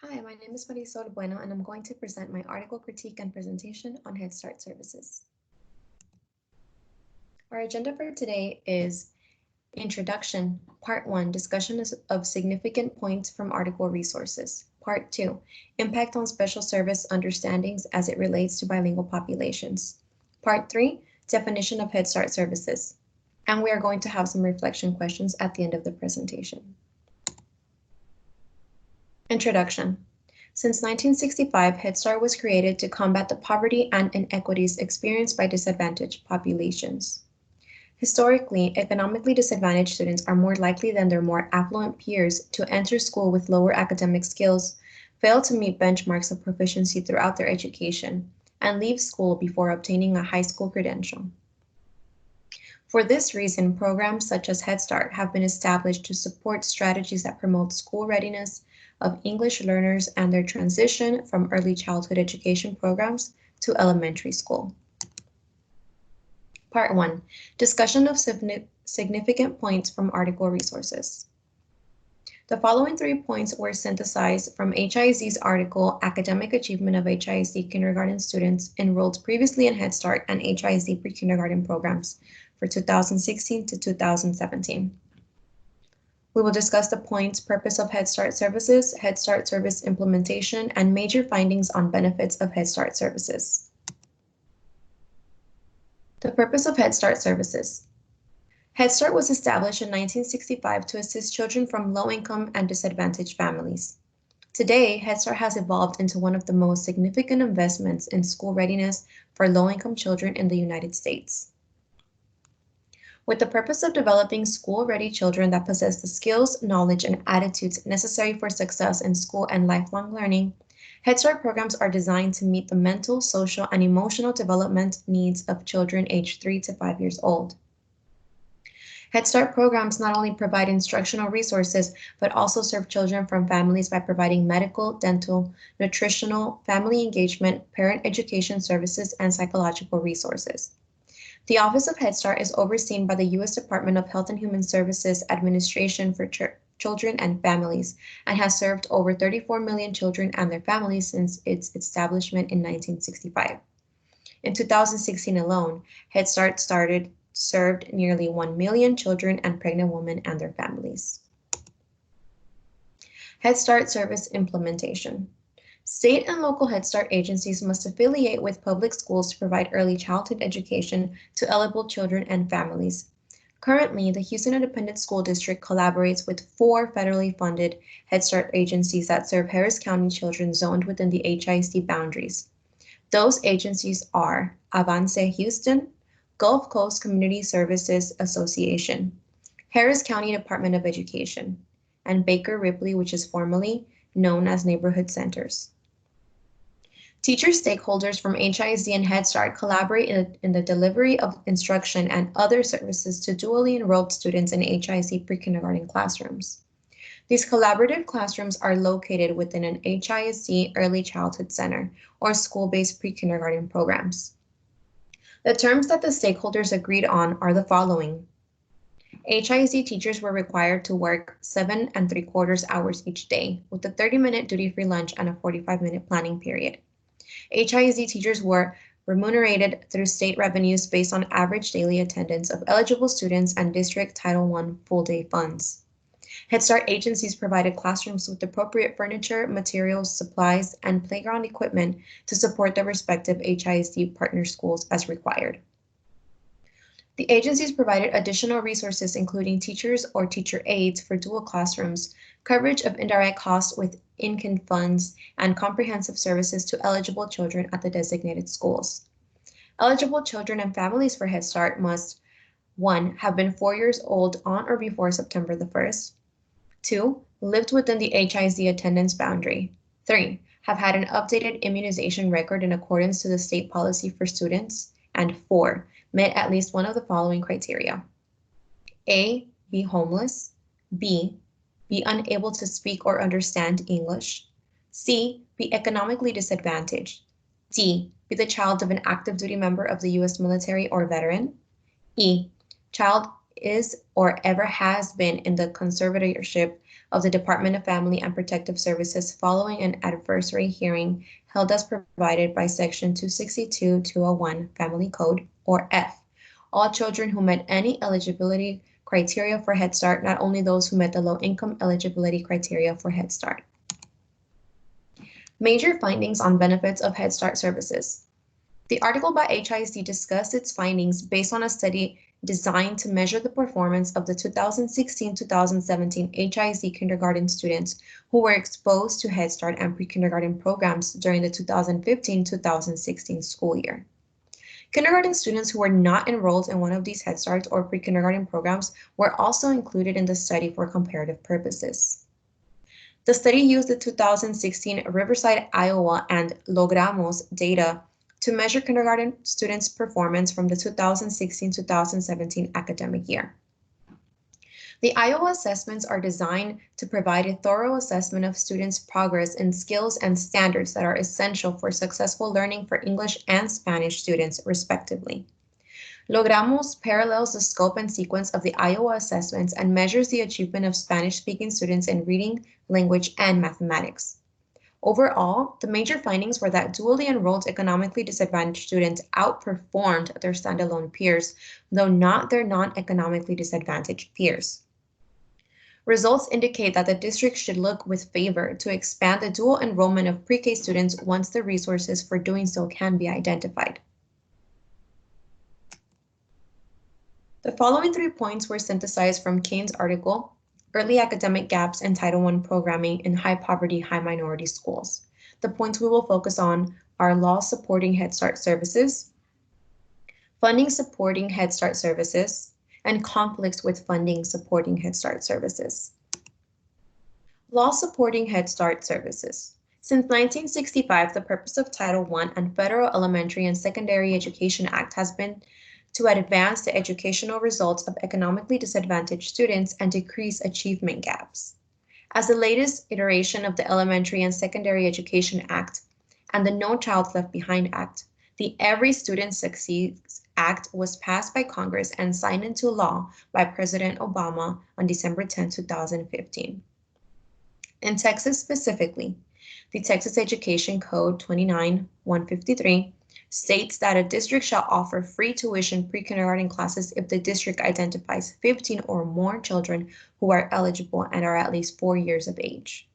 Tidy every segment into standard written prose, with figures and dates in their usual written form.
Hi, my name is Marisol Bueno, and I'm going to present my article critique and presentation on Head Start services. Our agenda for today is Introduction, Part 1, Discussion of Significant Points from Article Resources. Part 2, Impact on Special Service Understandings as it relates to bilingual populations. Part 3, Definition of Head Start services. And we are going to have some reflection questions at the end of the presentation. Introduction. Since 1965, Head Start was created to combat the poverty and inequities experienced by disadvantaged populations. Historically, economically disadvantaged students are more likely than their more affluent peers to enter school with lower academic skills, fail to meet benchmarks of proficiency throughout their education, and leave school before obtaining a high school credential. For this reason, programs such as Head Start have been established to support strategies that promote school readiness of English learners and their transition from early childhood education programs to elementary school. Part 1, Discussion of Significant Points from Article Resources. The following 3 points were synthesized from HISD's article, Academic Achievement of HISD Kindergarten Students Enrolled Previously in Head Start and HISD Pre-Kindergarten Programs for 2016 to 2017. We will discuss the points, purpose of Head Start services, Head Start service implementation, and major findings on benefits of Head Start services. The purpose of Head Start services. Head Start was established in 1965 to assist children from low-income and disadvantaged families. Today, Head Start has evolved into one of the most significant investments in school readiness for low-income children in the United States. With the purpose of developing school-ready children that possess the skills, knowledge, and attitudes necessary for success in school and lifelong learning, Head Start programs are designed to meet the mental, social, and emotional development needs of children aged 3 to 5 years old. Head Start programs not only provide instructional resources, but also serve children from families by providing medical, dental, nutritional, family engagement, parent education services, and psychological resources. The Office of Head Start is overseen by the U.S. Department of Health and Human Services Administration for Children and Families and has served over 34 million children and their families since its establishment in 1965. In 2016 alone, Head Start served nearly 1 million children and pregnant women and their families. Head Start service implementation. State and local Head Start agencies must affiliate with public schools to provide early childhood education to eligible children and families. Currently, the Houston Independent School District collaborates with 4 federally funded Head Start agencies that serve Harris County children zoned within the HISD boundaries. Those agencies are Avance Houston, Gulf Coast Community Services Association, Harris County Department of Education, and Baker Ripley, which is formerly known as Neighborhood Centers. Teacher stakeholders from HISD and Head Start collaborate in the delivery of instruction and other services to dually enrolled students in HISD pre-kindergarten classrooms. These collaborative classrooms are located within an HISD Early Childhood Center or school-based pre-kindergarten programs. The terms that the stakeholders agreed on are the following. HISD teachers were required to work 7 3/4 hours each day with a 30-minute duty-free lunch and a 45-minute planning period. HISD teachers were remunerated through state revenues based on average daily attendance of eligible students and district Title I full-day funds. Head Start agencies provided classrooms with appropriate furniture, materials, supplies, and playground equipment to support their respective HISD partner schools as required. The agencies provided additional resources including teachers or teacher aides for dual classrooms, coverage of indirect costs with in-kind funds, and comprehensive services to eligible children at the designated schools. Eligible children and families for Head Start must 1. Have been 4 years old on or before September the 1st. 2. Lived within the HISD attendance boundary. 3. Have had an updated immunization record in accordance to the state policy for students. And 4. Met at least one of the following criteria. A. Be homeless. B. Be unable to speak or understand English. C. Be economically disadvantaged. D. Be the child of an active duty member of the U.S. military or veteran. E. Child is or ever has been in the conservatorship of the Department of Family and Protective Services following an adversary hearing held as provided by Section 262-201 Family Code, or F. All children who met any eligibility criteria for Head Start, not only those who met the low-income eligibility criteria for Head Start. Major findings on benefits of Head Start services. The article by HISD discussed its findings based on a study designed to measure the performance of the 2016-2017 HISD kindergarten students who were exposed to Head Start and pre-kindergarten programs during the 2015-2016 school year. Kindergarten students who were not enrolled in one of these Head Starts or pre-kindergarten programs were also included in the study for comparative purposes. The study used the 2016 Riverside, Iowa, and Logramos data to measure kindergarten students' performance from the 2016-2017 academic year. The Iowa assessments are designed to provide a thorough assessment of students' progress in skills and standards that are essential for successful learning for English and Spanish students, respectively. Logramos parallels the scope and sequence of the Iowa assessments and measures the achievement of Spanish-speaking students in reading, language, and mathematics. Overall, the major findings were that dually enrolled economically disadvantaged students outperformed their standalone peers, though not their non-economically disadvantaged peers. Results indicate that the district should look with favor to expand the dual enrollment of pre-K students once the resources for doing so can be identified. The following 3 points were synthesized from Kane's article, Early Academic Gaps in Title I Programming in High Poverty, High Minority Schools. The points we will focus on are laws supporting Head Start services, funding supporting Head Start services, and conflicts with funding supporting Head Start services. Law supporting Head Start services. Since 1965, the purpose of Title I and Federal Elementary and Secondary Education Act has been to advance the educational results of economically disadvantaged students and decrease achievement gaps. As the latest iteration of the Elementary and Secondary Education Act and the No Child Left Behind Act, the Every Student Succeeds Act was passed by Congress and signed into law by President Obama on December 10, 2015. In Texas specifically, the Texas Education Code 29-153 states that a district shall offer free tuition pre-kindergarten classes if the district identifies 15 or more children who are eligible and are at least 4 years of age.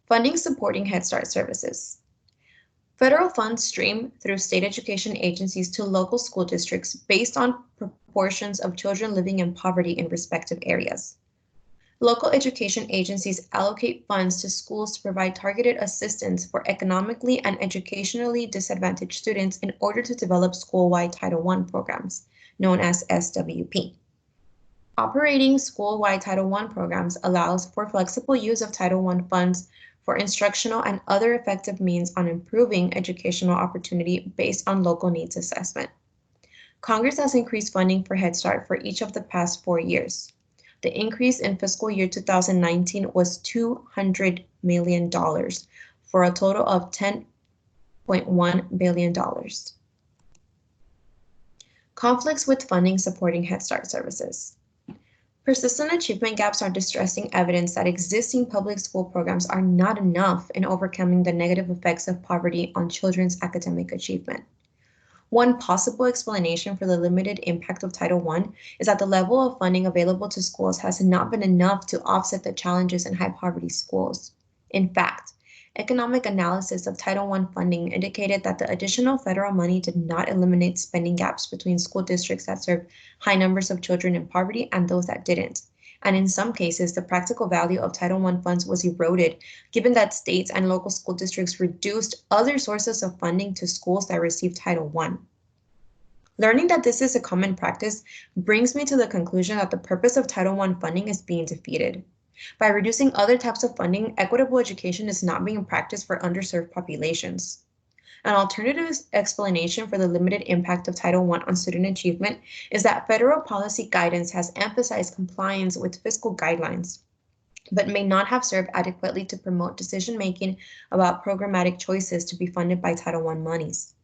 Funding supporting Head Start services. Federal funds stream through state education agencies to local school districts based on proportions of children living in poverty in respective areas. Local education agencies allocate funds to schools to provide targeted assistance for economically and educationally disadvantaged students in order to develop school-wide Title I programs, known as SWP. Operating school-wide Title I programs allows for flexible use of Title I funds for instructional and other effective means on improving educational opportunity based on local needs assessment. Congress has increased funding for Head Start for each of the past 4 years. The increase in fiscal year 2019 was $200 million for a total of $10.1 billion. Conflicts with funding supporting Head Start services. Persistent achievement gaps are distressing evidence that existing public school programs are not enough in overcoming the negative effects of poverty on children's academic achievement. One possible explanation for the limited impact of Title I is that the level of funding available to schools has not been enough to offset the challenges in high poverty schools. In fact, economic analysis of Title I funding indicated that the additional federal money did not eliminate spending gaps between school districts that served high numbers of children in poverty and those that didn't. And in some cases, the practical value of Title I funds was eroded, given that states and local school districts reduced other sources of funding to schools that received Title I. Learning that this is a common practice brings me to the conclusion that the purpose of Title I funding is being defeated. By reducing other types of funding, equitable education is not being practiced for underserved populations. An alternative explanation for the limited impact of Title I on student achievement is that federal policy guidance has emphasized compliance with fiscal guidelines, but may not have served adequately to promote decision-making about programmatic choices to be funded by Title I monies.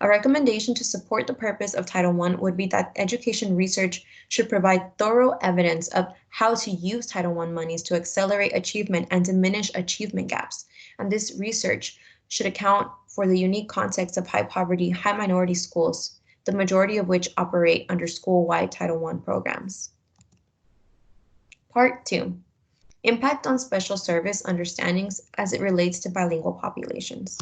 A recommendation to support the purpose of Title I would be that education research should provide thorough evidence of how to use Title I monies to accelerate achievement and diminish achievement gaps. And this research should account for the unique context of high poverty, high minority schools, the majority of which operate under school-wide Title I programs. Part 2. Impact on special service understandings as it relates to bilingual populations.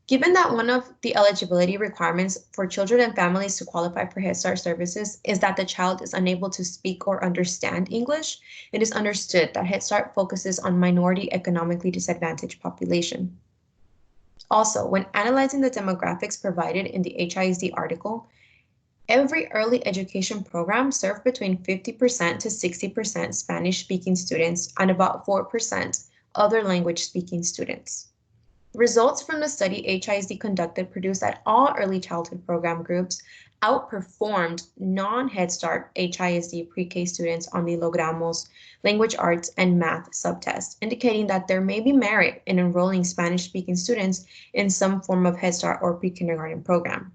Given that one of the eligibility requirements for children and families to qualify for Head Start services is that the child is unable to speak or understand English, it is understood that Head Start focuses on minority economically disadvantaged population. Also, when analyzing the demographics provided in the HISD article, every early education program served between 50% to 60% Spanish-speaking students and about 4% other language-speaking students. Results from the study HISD conducted produced that all early childhood program groups outperformed non-Head Start HISD pre-K students on the Logramos language arts and math subtest, indicating that there may be merit in enrolling Spanish-speaking students in some form of Head Start or pre-kindergarten program.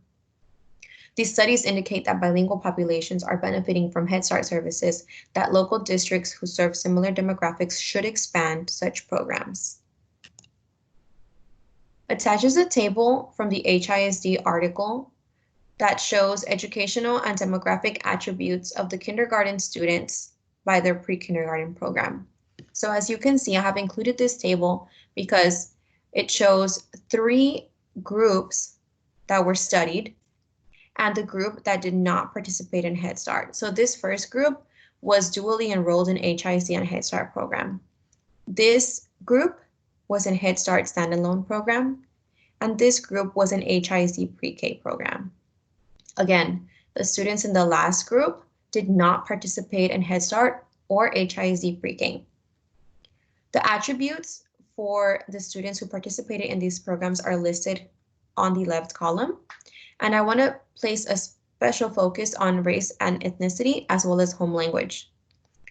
These studies indicate that bilingual populations are benefiting from Head Start services, that local districts who serve similar demographics should expand such programs. Attaches a table from the HISD article that shows educational and demographic attributes of the kindergarten students by their pre-kindergarten program. So as you can see, I have included this table because it shows 3 groups that were studied and the group that did not participate in Head Start. So this first group was dually enrolled in HISD and Head Start program. This group was in Head Start standalone program, and this group was an HISD pre-K program. Again, the students in the last group did not participate in Head Start or HISD pre-K. The attributes for the students who participated in these programs are listed on the left column, and I want to place a special focus on race and ethnicity as well as home language.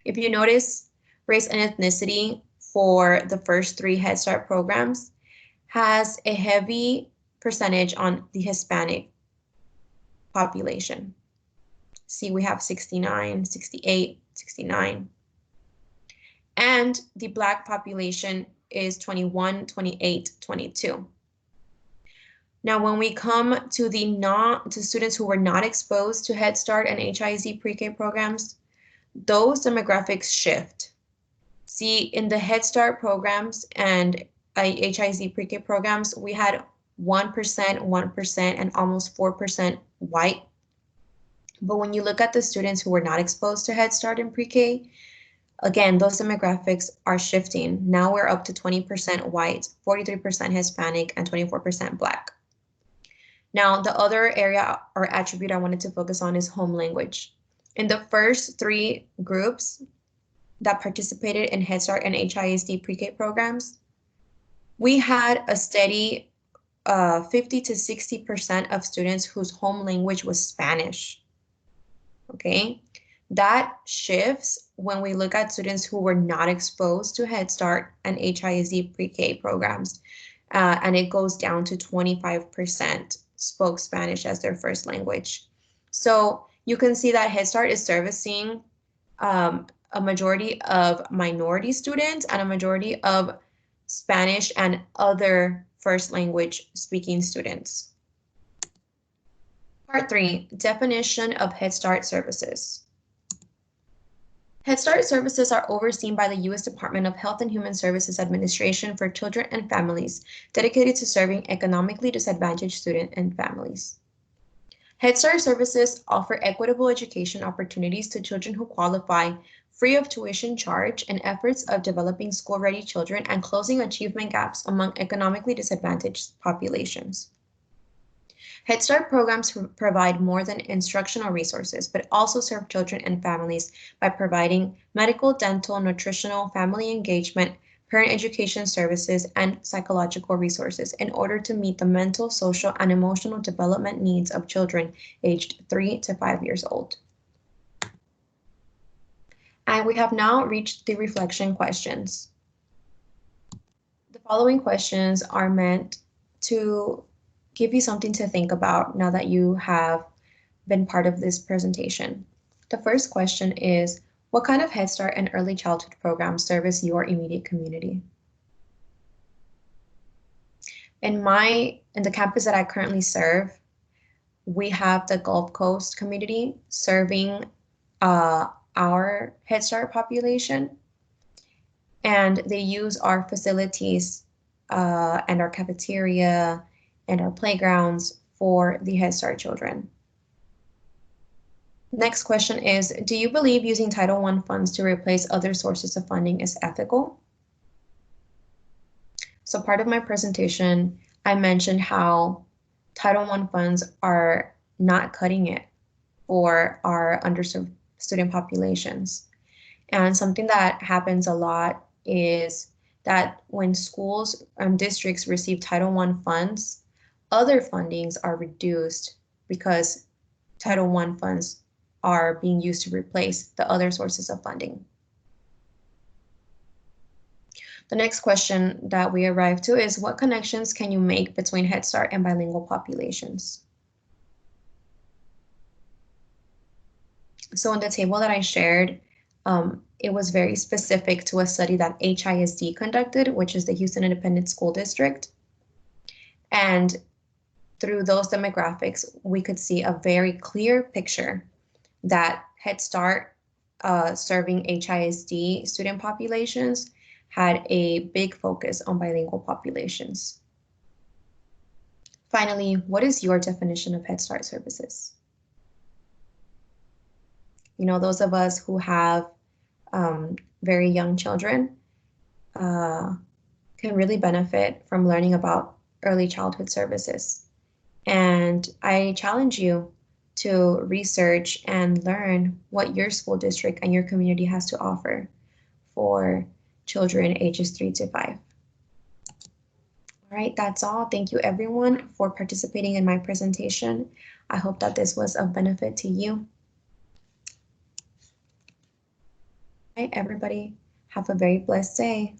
If you notice, race and ethnicity for the first 3 Head Start programs has a heavy percentage on the Hispanic population. See, we have 69, 68, 69. And the Black population is 21, 28, 22. Now, when we come to the students who were not exposed to Head Start and HISD pre-K programs, those demographics shift. See, in the Head Start programs and HISD pre-K programs, we had 1%, 1%, and almost 4% white. But when you look at the students who were not exposed to Head Start and pre-K, again, those demographics are shifting. Now we're up to 20% white, 43% Hispanic, and 24% Black. Now, the other area or attribute I wanted to focus on is home language. In the first 3 groups that participated in Head Start and HISD pre-K programs, we had a steady 50 to 60% of students whose home language was Spanish. Okay, that shifts when we look at students who were not exposed to Head Start and HISD pre-K programs, and it goes down to 25% spoke Spanish as their first language. So you can see that Head Start is servicing a majority of minority students and a majority of Spanish and other first language speaking students. Part 3, definition of Head Start services. Head Start services are overseen by the U.S. Department of Health and Human Services Administration for children and families dedicated to serving economically disadvantaged students and families. Head Start services offer equitable education opportunities to children who qualify, free of tuition charge, and efforts of developing school-ready children and closing achievement gaps among economically disadvantaged populations. Head Start programs provide more than instructional resources, but also serve children and families by providing medical, dental, nutritional, family engagement, parent education services, and psychological resources in order to meet the mental, social, and emotional development needs of children aged 3 to 5 years old. And we have now reached the reflection questions. The following questions are meant to give you something to think about now that you have been part of this presentation. The first question is, what kind of Head Start and early childhood programs service your immediate community? In the campus that I currently serve, we have the Gulf Coast community serving our Head Start population, and they use our facilities and our cafeteria and our playgrounds for the Head Start children. Next question is, do you believe using Title I funds to replace other sources of funding is ethical? So part of my presentation, I mentioned how Title I funds are not cutting it for our underserved student populations. And something that happens a lot is that when schools and districts receive Title I funds, other fundings are reduced because Title I funds are being used to replace the other sources of funding. The next question that we arrived to is, what connections can you make between Head Start and bilingual populations? So in the table that I shared, it was very specific to a study that HISD conducted, which is the Houston Independent School District. And through those demographics, we could see a very clear picture that Head Start serving HISD student populations had a big focus on bilingual populations. Finally, what is your definition of Head Start services? You know, those of us who have very young children can really benefit from learning about early childhood services. And I challenge you to research and learn what your school district and your community has to offer for children ages 3 to 5. All right, that's all. Thank you everyone for participating in my presentation. I hope that this was of benefit to you. All right, everybody, have a very blessed day.